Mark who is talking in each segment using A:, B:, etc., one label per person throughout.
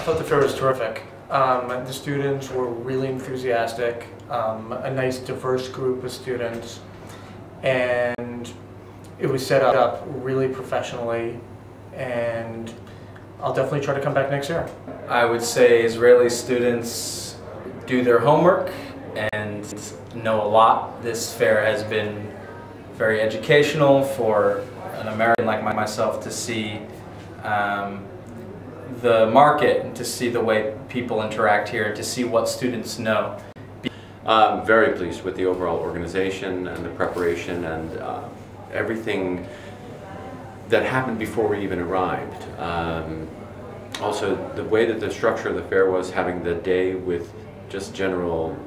A: thought the fair was terrific. The students were really enthusiastic, a nice diverse group of students, and it was set up really professionally, and I'll definitely try to come back next year.
B: I would say Israeli students do their homework and know a lot. This fair has been very educational for an American like myself to see the market and to see the way people interact here and to see what students know.
C: I'm very pleased with the overall organization and the preparation and everything that happened before we even arrived. Also, the way that the structure of the fair was, having the day with just general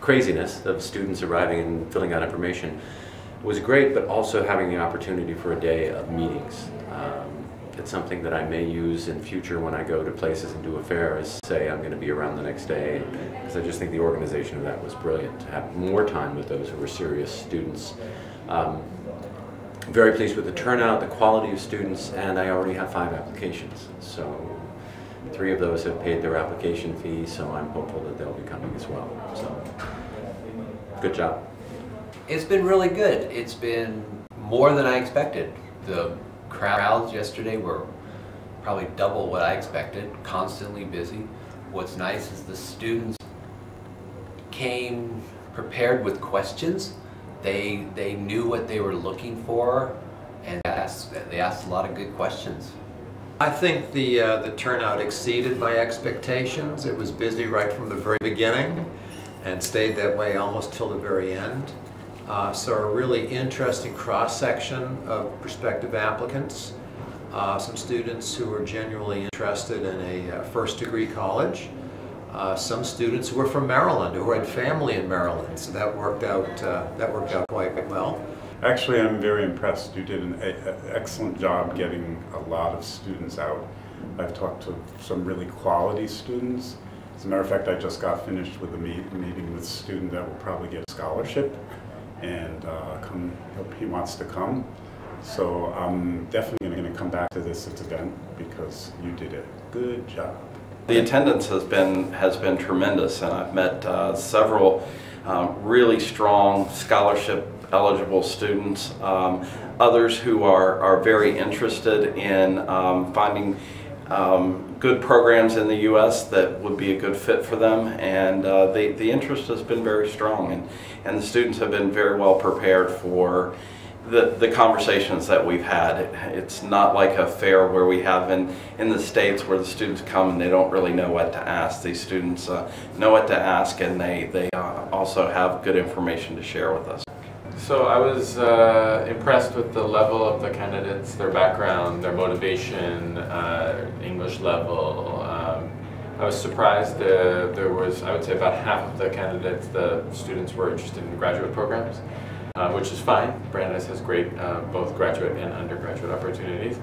C: craziness of students arriving and filling out information was great, but also having the opportunity for a day of meetings. It's something that I may use in future when I go to places and do a fair, is say I'm going to be around the next day, because I just think the organization of that was brilliant, to have more time with those who were serious students. Very pleased with the turnout, the quality of students, and I already have 5 applications. So 3 of those have paid their application fee, so I'm hopeful that they'll be coming as well. So, good job.
D: It's been really good. It's been more than I expected. The crowds yesterday were probably double what I expected, constantly busy. What's nice is the students came prepared with questions. They knew what they were looking for, and they asked a lot of good questions.
E: I think the turnout exceeded my expectations. It was busy right from the very beginning and stayed that way almost till the very end. So a really interesting cross-section of prospective applicants. Some students who were genuinely interested in a first-degree college. Some students who were from Maryland, who had family in Maryland, so that worked out quite well.
F: Actually, I'm very impressed. You did an excellent job getting a lot of students out. I've talked to some really quality students. As a matter of fact, I just got finished with a meeting with a student that will probably get a scholarship, and he wants to come. So I'm definitely going to come back to this event because you did a good job.
G: The attendance has been tremendous, and I've met several really strong scholarship eligible students, others who are very interested in finding good programs in the U.S. that would be a good fit for them, and the interest has been very strong, and the students have been very well prepared for the conversations that we've had. It's not like a fair where we have in the States where the students come and they don't really know what to ask. These students know what to ask, and they also have good information to share with us.
H: So I was impressed with the level of the candidates, their background, their motivation, English level. I was surprised there was, I would say, about half of the candidates, the students were interested in graduate programs. Which is fine. Brandeis has great both graduate and undergraduate opportunities.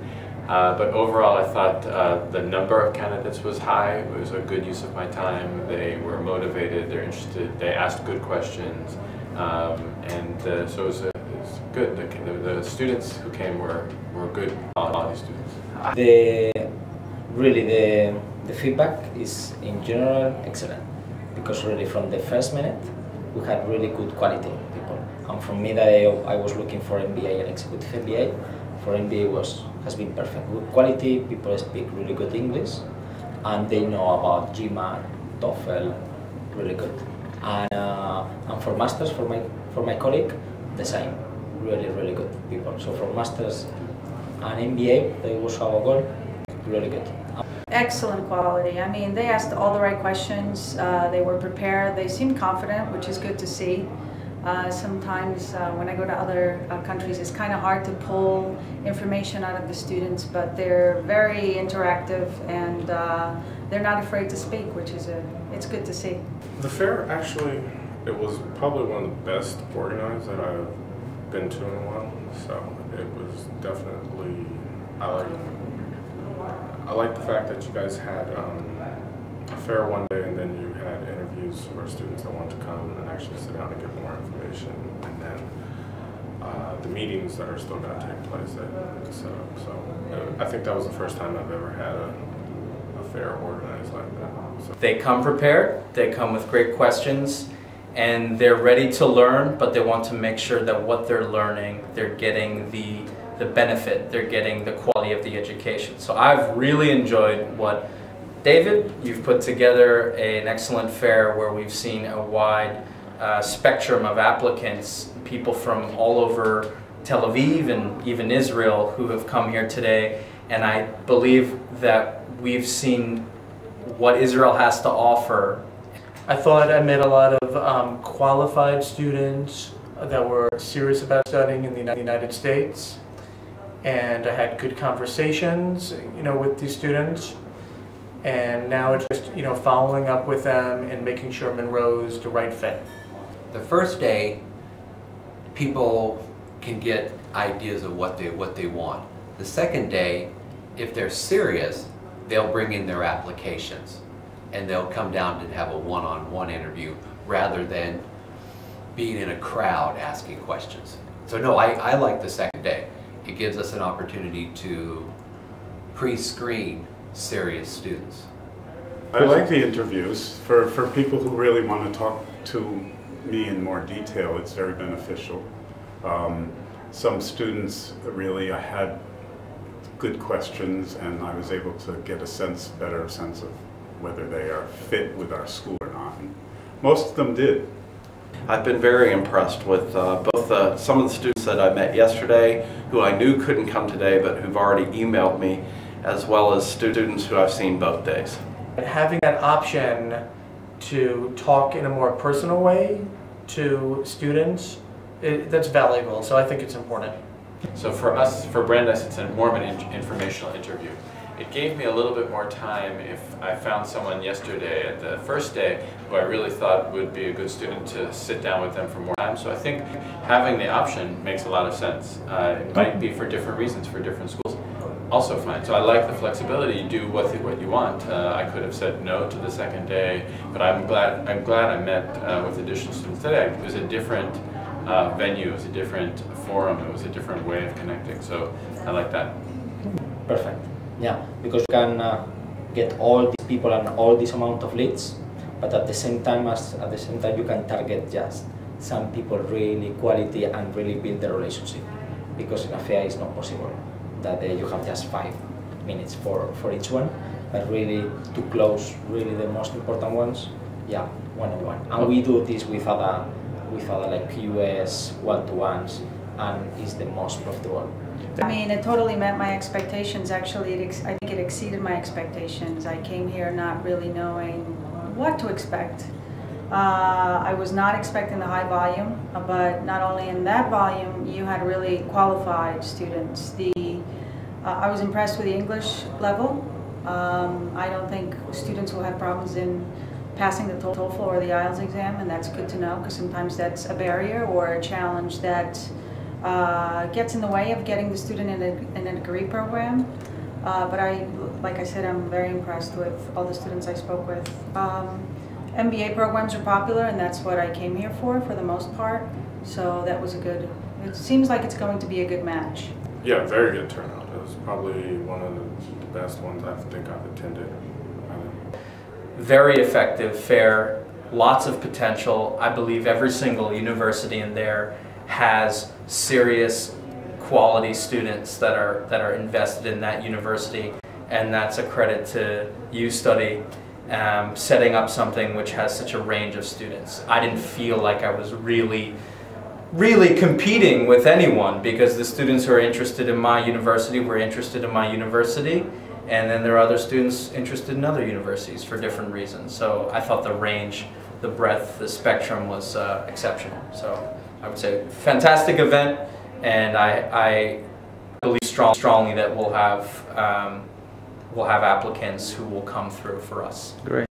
H: But overall, I thought the number of candidates was high. It was a good use of my time. They were motivated, they're interested, they asked good questions. So it was good. The students who came were good quality students.
I: The feedback is in general excellent, because really from the first minute we had really good quality people. And from me, that I was looking for MBA and executive MBA. For MBA has been perfect. Good quality, people speak really good English, and they know about GMAT, TOEFL, really good. And for masters, for my colleague, the same, really good people. So for masters and MBA, that was our goal, really good.
J: Excellent quality. I mean, they asked all the right questions. They were prepared. They seemed confident, which is good to see. Sometimes when I go to other countries, it's kind of hard to pull information out of the students, but they're very interactive, and they're not afraid to speak, which is it's good to see.
K: The fair, actually, it was probably one of the best organized that I've been to in a while. So it was definitely, I like the fact that you guys had a fair one day, and then you had interviews for students that want to come and actually sit down and get more information, and then the meetings that are still going to take place that set up. So I think that was the first time I've ever had a fair organized like that. So.
B: They come prepared, they come with great questions, and they're ready to learn, but they want to make sure that what they're learning, they're getting the benefit, they're getting the quality of the education. So I've really enjoyed what David, you've put together an excellent fair where we've seen a wide spectrum of applicants, people from all over Tel Aviv and even Israel who have come here today. And I believe that we've seen what Israel has to offer.
A: I thought I met a lot of qualified students that were serious about studying in the United States, and I had good conversations, with these students. And now it's just, following up with them and making sure Monroe's the right fit.
D: The first day, people can get ideas of what they want. The second day, if they're serious, they'll bring in their applications and they'll come down to have a one-on-one interview rather than being in a crowd asking questions. So no, I like the second day. It gives us an opportunity to pre-screen serious students.
F: I like the interviews. For people who really want to talk to me in more detail, it's very beneficial. Some students really, I had good questions and I was able to get a better sense of whether they are fit with our school or not. And most of them did.
G: I've been very impressed with both some of the students that I met yesterday who I knew couldn't come today but who've already emailed me, as well as students who I've seen both days.
A: And having that option to talk in a more personal way to students, that's valuable, so I think it's important.
H: So for us, for Brandeis, it's more of an informational interview. It gave me a little bit more time if I found someone yesterday at the first day who I really thought would be a good student to sit down with them for more time. So I think having the option makes a lot of sense. It might be for different reasons for different schools. Also fine. So I like the flexibility. You do what you want. I could have said no to the second day, but I'm glad I met with additional students today. It was a different venue. It was a different forum. It was a different way of connecting. So I like that.
I: Perfect. Yeah, because you can get all these people and all this amount of leads, but at the same time you can target just some people really quality and really build the relationship. Because in a fair it's not possible that you have just 5 minutes for each one, but really to close really the most important ones, yeah, one-on-one. And we do this with other like QS one-to-ones, and it's the most profitable.
J: I mean, it totally met my expectations. Actually, I think it exceeded my expectations. I came here not really knowing what to expect. I was not expecting the high volume, but not only in that volume, you had really qualified students. I was impressed with the English level. I don't think students will have problems in passing the TOEFL or the IELTS exam, and that's good to know, because sometimes that's a barrier or a challenge that gets in the way of getting the student in a degree program. But like I said, I'm very impressed with all the students I spoke with. MBA programs are popular, and that's what I came here for the most part. So that was it seems like it's going to be a good match.
K: Yeah, very good turnout. It was probably one of the best ones I think I've attended.
B: Very effective, fair, lots of potential. I believe every single university in there has serious quality students that are invested in that university, and that's a credit to U-Study setting up something which has such a range of students. I didn't feel like I was really competing with anyone, because the students who are interested in my university were interested in my university, and then there are other students interested in other universities for different reasons. So I thought the range, the breadth, the spectrum was exceptional. So I would say fantastic event, and I believe strongly that we'll have applicants who will come through for us.
C: Great.